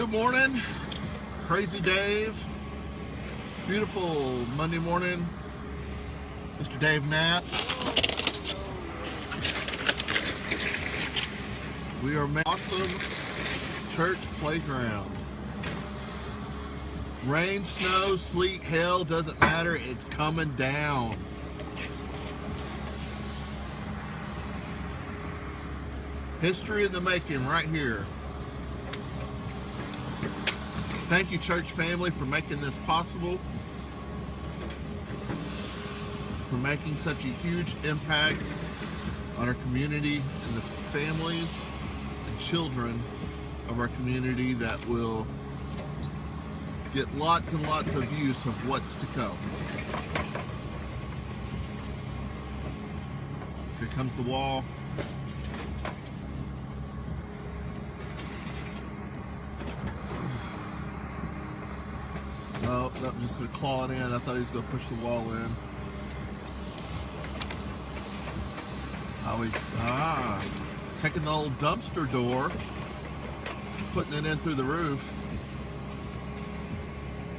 Good morning, Crazy Dave. Beautiful Monday morning, Mr. Dave Knapp. We are making awesome church playground. Rain, snow, sleet, hail, doesn't matter, it's coming down. History in the making right here. Thank you, church family, for making this possible, for making such a huge impact on our community and the families and children of our community that will get lots and lots of use of what's to come. Here comes the wall. Oh, I'm just going to claw it in. I thought he was going to push the wall in. Taking the old dumpster door, putting it in through the roof.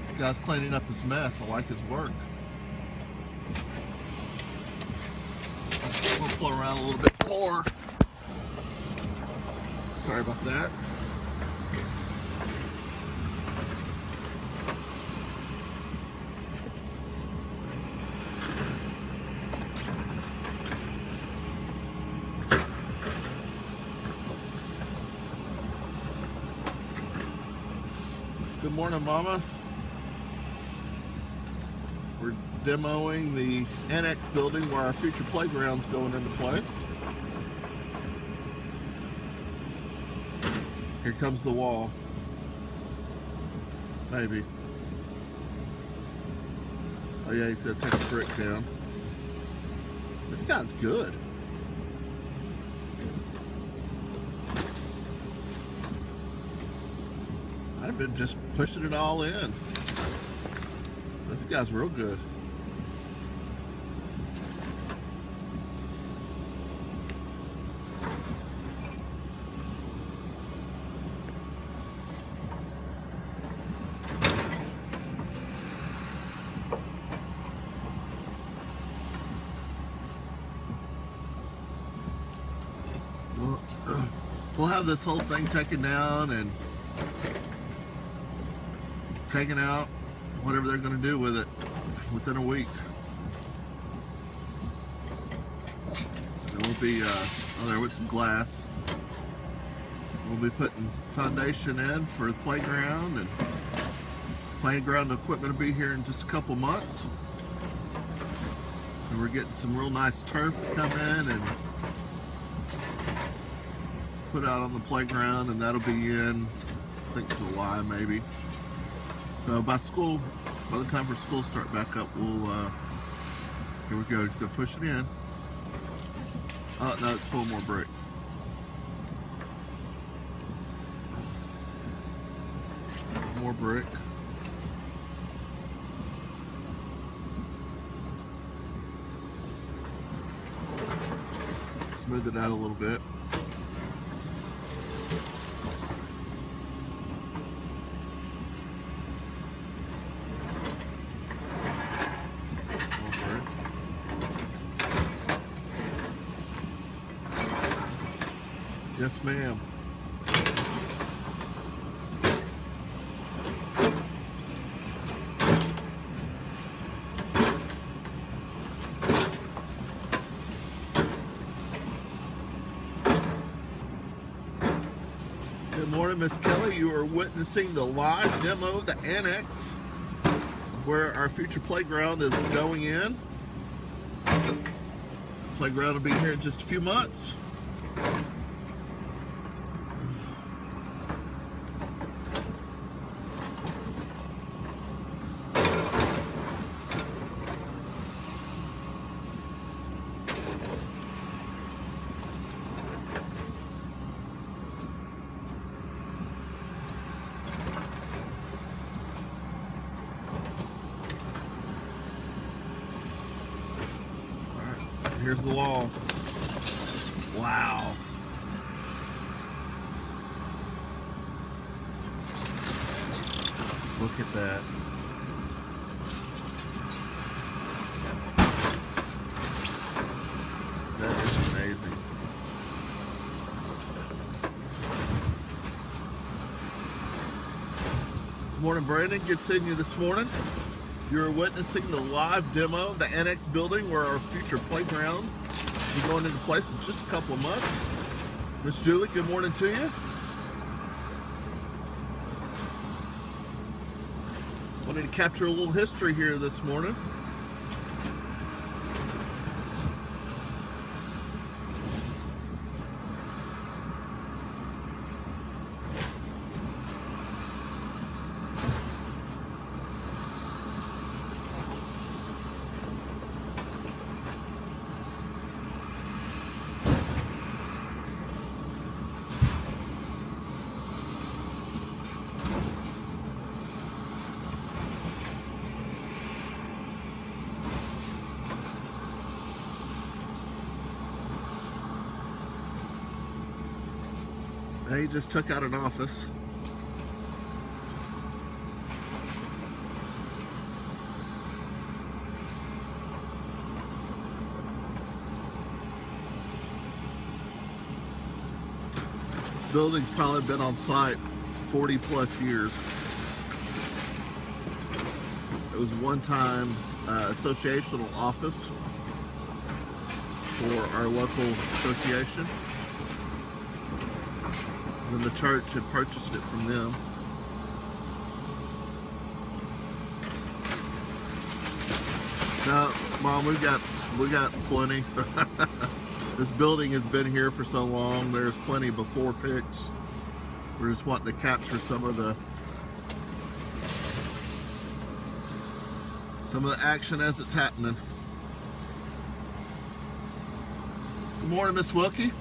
This guy's cleaning up his mess. I like his work. We'll pull around a little bit more. Sorry about that. Good morning, Mama. We're demoing the annex building where our future playground's going into place. Here comes the wall. Maybe. Oh yeah, he's gonna take the brick down. This guy's good. I've been just pushing it all in. This guy's real good. We'll have this whole thing taken down and taking out whatever they're going to do with it within a week. And we'll be there with some glass. We'll be putting foundation in for the playground, and playground equipment will be here in just a couple months. And we're getting some real nice turf to come in and put out on the playground, and that'll be in, I think, July maybe. So by the time our schools start back up, we'll, here we go, just go push it in. Oh, no, it's full more brick. More brick. Smooth it out a little bit. Yes, ma'am. Good morning, Miss Kelly. You are witnessing the live demo of the annex where our future playground is going in. Playground will be here in just a few months. Here's the wall. Wow. Look at that. That is amazing. Good morning, Brandon. Good seeing you this morning. You're witnessing the live demo of the annex building where our future playground is going into place in just a couple of months. Miss Julie, good morning to you. Wanted to capture a little history here this morning. They just took out an office. Building's probably been on site 40 plus years. It was one time associational office for our local association. And the church had purchased it from them. No, Mom, we got plenty. This building has been here for so long. There's plenty before pics. We're just wanting to capture some of the action as it's happening. Good morning, Miss Wilkie.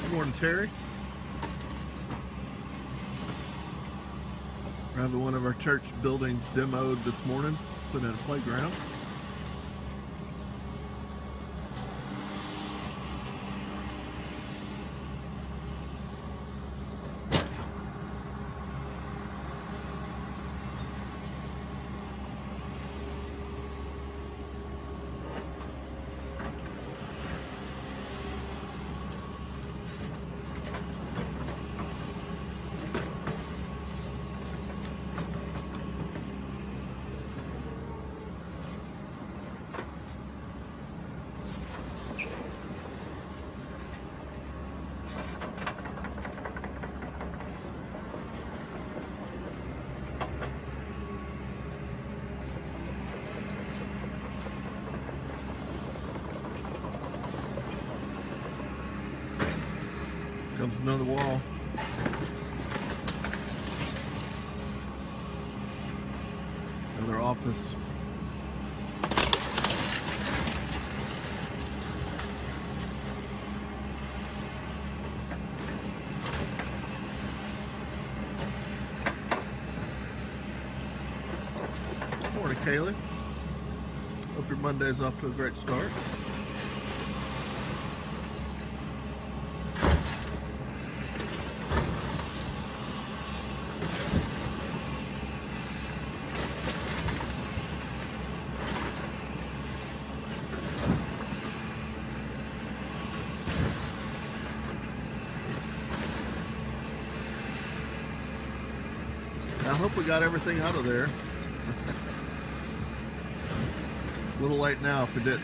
Good morning, Terry. We're having one of our church buildings demoed this morning, put in a playground. Comes another wall. Another office. Good morning, Kaylee. Hope your Monday's off to a great start. I hope we got everything out of there. A little late now if we didn't.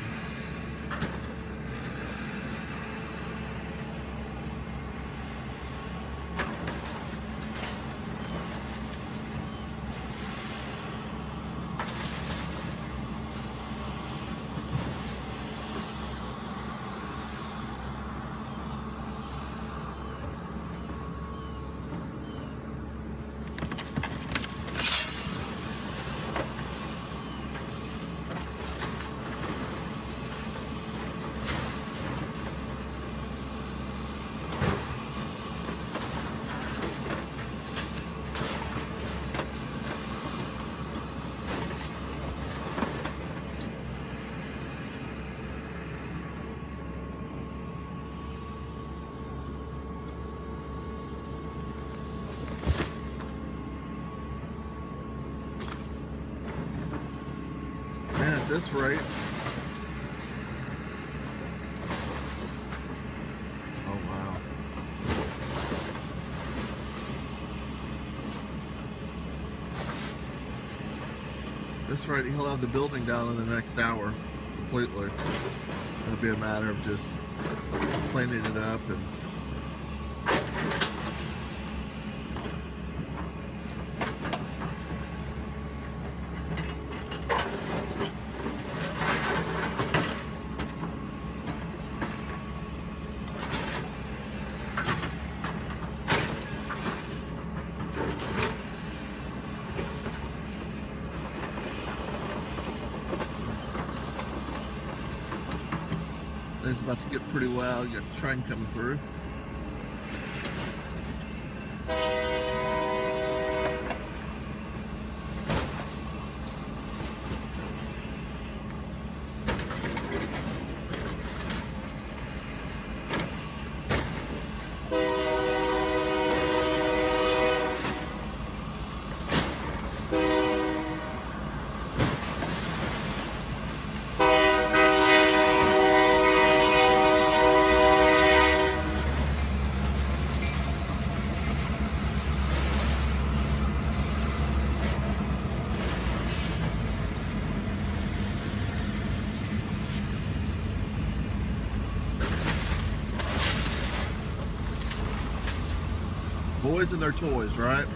At this rate, oh wow, this rate he'll have the building down in the next hour completely. It'll be a matter of just cleaning it up and it's about to get pretty loud. You got the train coming through. Boys and their toys, right?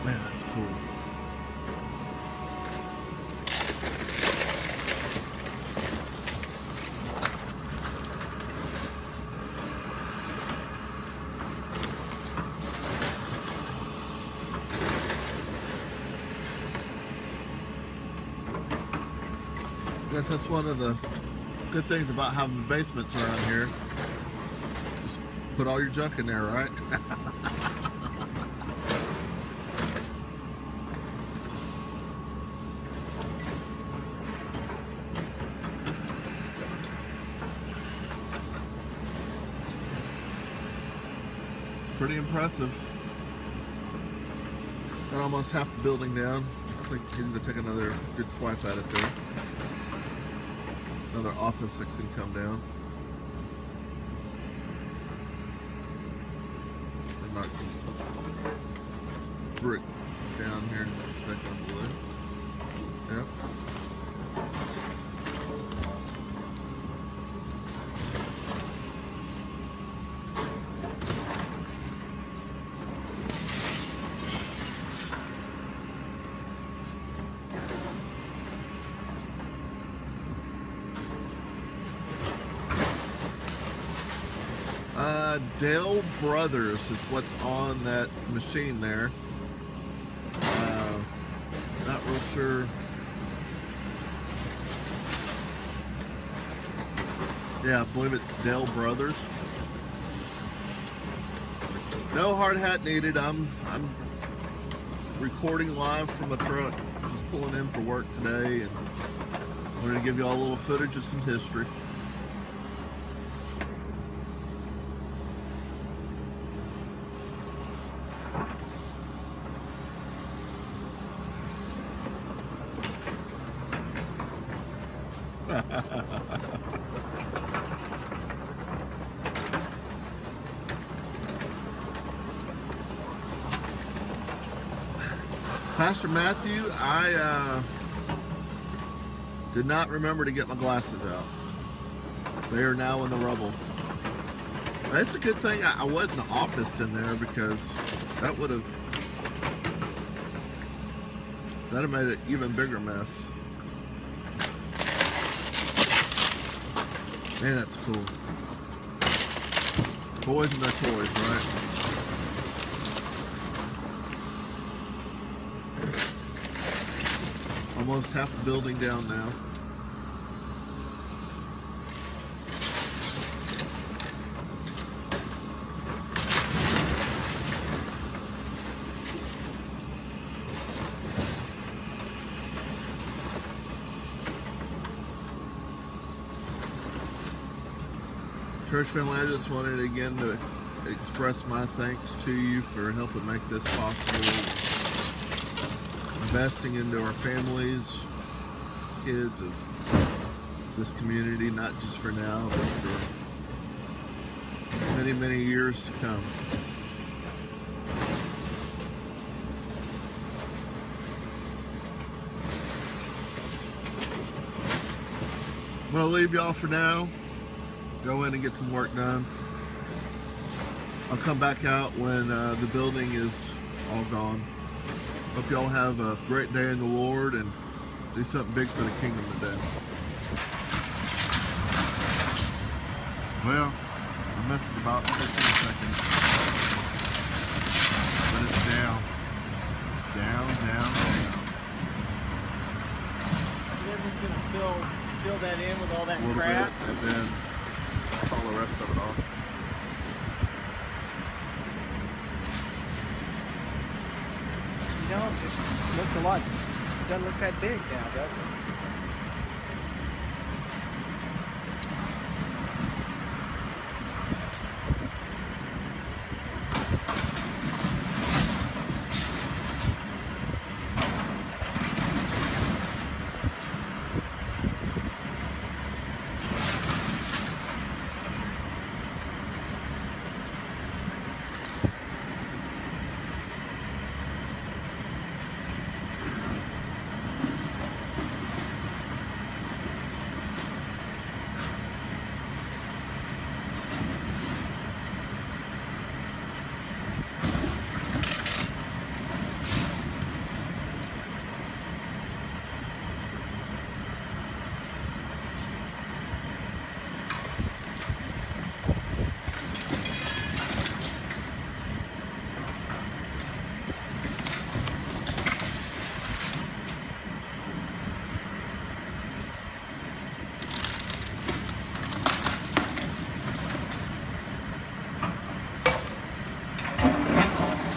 Man, that's cool. I guess that's one of the good things about having basements around here. Just put all your junk in there, right? Pretty impressive. Got almost half the building down. I think he's going to take another good swipe at it there. Another office that's going to come down. And knock some brick down here in just a second, I believe. Yep. Dale Brothers is what's on that machine there. Not real sure. Yeah, I believe it's Dale Brothers. No hard hat needed. I'm recording live from a truck. Just pulling in for work today, and I'm going to give you all a little footage of some history. Pastor Matthew, I did not remember to get my glasses out. They are now in the rubble. It's a good thing I wasn't officed in there, because that would have made an even bigger mess. Man, that's cool. Boys and their toys, right? Almost half the building down now. Church family, I just wanted again to express my thanks to you for helping make this possible. Investing into our families, kids of this community, not just for now, but for many, many years to come. I'm going to leave y'all for now. Go in and get some work done. I'll come back out when the building is all gone. Hope y'all have a great day in the Lord and do something big for the kingdom today. Well, I missed about 15 seconds. But it's down. Down, down, down. They're just going to fill that in with all that A little crap. bit, and then all the rest of it off. You know, it looks a lot, doesn't look that big now, does it?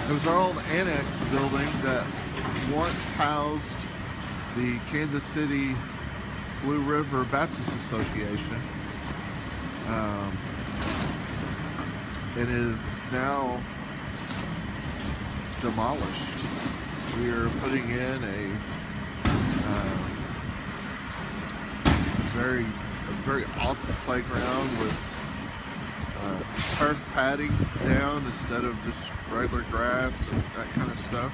It was our old annex building that once housed the Kansas City Blue River Baptist Association. It is now demolished. We are putting in a very awesome playground with turf padding down instead of just regular grass and that kind of stuff.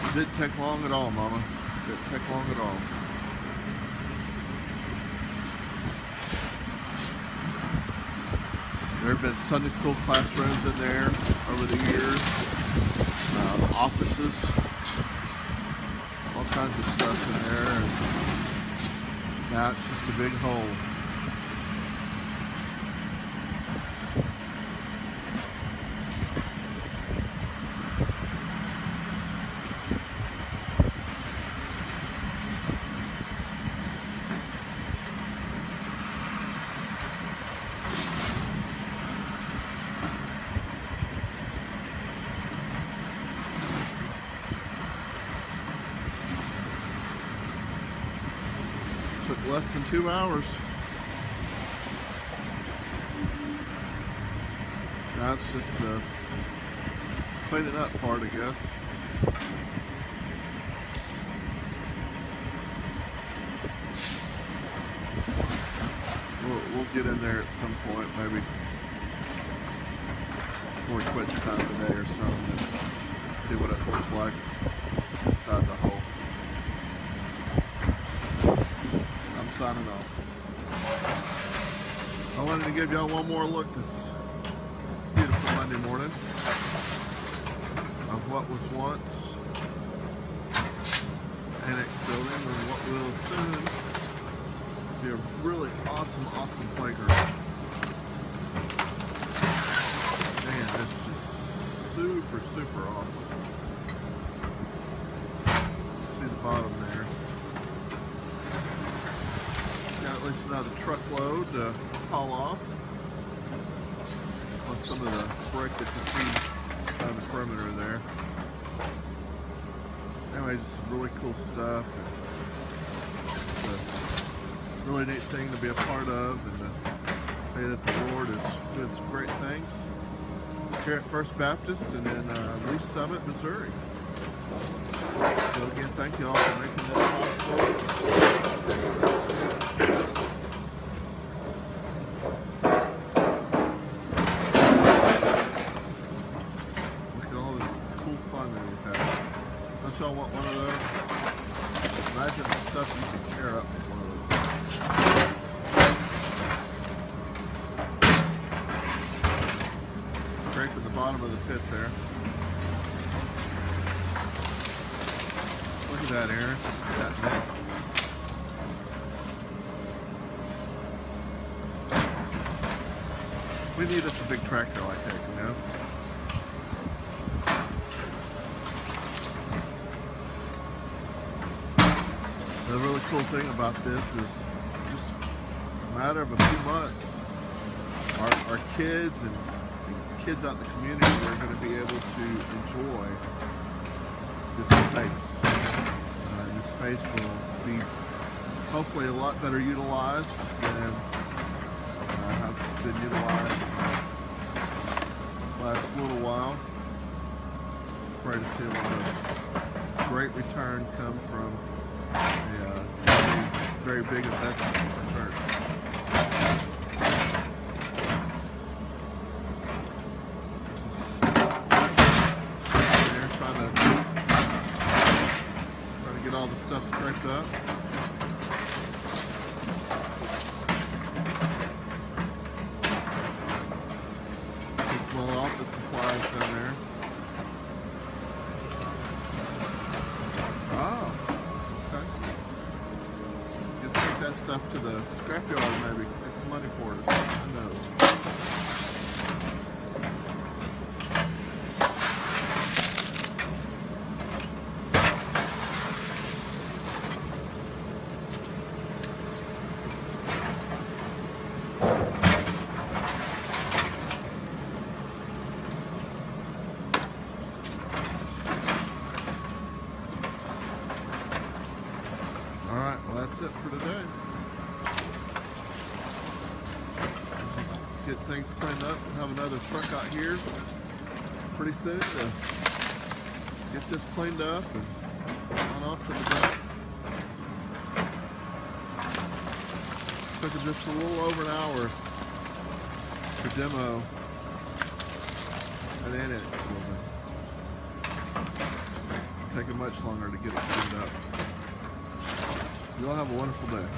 It didn't take long at all, Mama. It didn't take long at all. There have been Sunday school classrooms in there over the years, offices, all kinds of stuff in there, and now it's just a big hole. Took less than 2 hours. Now it's just the cleaning up part, I guess. We'll get in there at some point, maybe before we quit time today or something, and see what it looks like inside the hole. Signing off. I wanted to give y'all one more look this beautiful Monday morning of what was once annex building and what will soon be a really awesome playground. Man, it's just super awesome. See the bottom there. At least another truckload to haul off on some of the brick that you see on the perimeter there. Anyways, some really cool stuff. It's a really neat thing to be a part of, and to say that the Lord is doing some great things here at First Baptist and in Lee Summit, Missouri. So again, thank you all for making this possible. Don't y'all want one of those? Imagine the stuff you can tear up with one of those. Scraping the bottom of the pit there. Look at that, Aaron. Look at that mess. We need us a big tractor like that, you know? The really cool thing about this is just a matter of a few months, our kids and kids out in the community are going to be able to enjoy this space. This space will be hopefully a lot better utilized than how it's been utilized the last little while. Pray to see a lot of great return come from a very big investment in the church. They're trying to get all the stuff scraped up. Some small office supplies down there. Stuff to the scrapyard, maybe get some money for it. Who knows? All right, well that's it for today. Get things cleaned up and have another truck out here pretty soon to get this cleaned up and on off to the dump. Took it just a little over an hour to demo an annex building. Take it much longer to get it cleaned up. You'll have a wonderful day.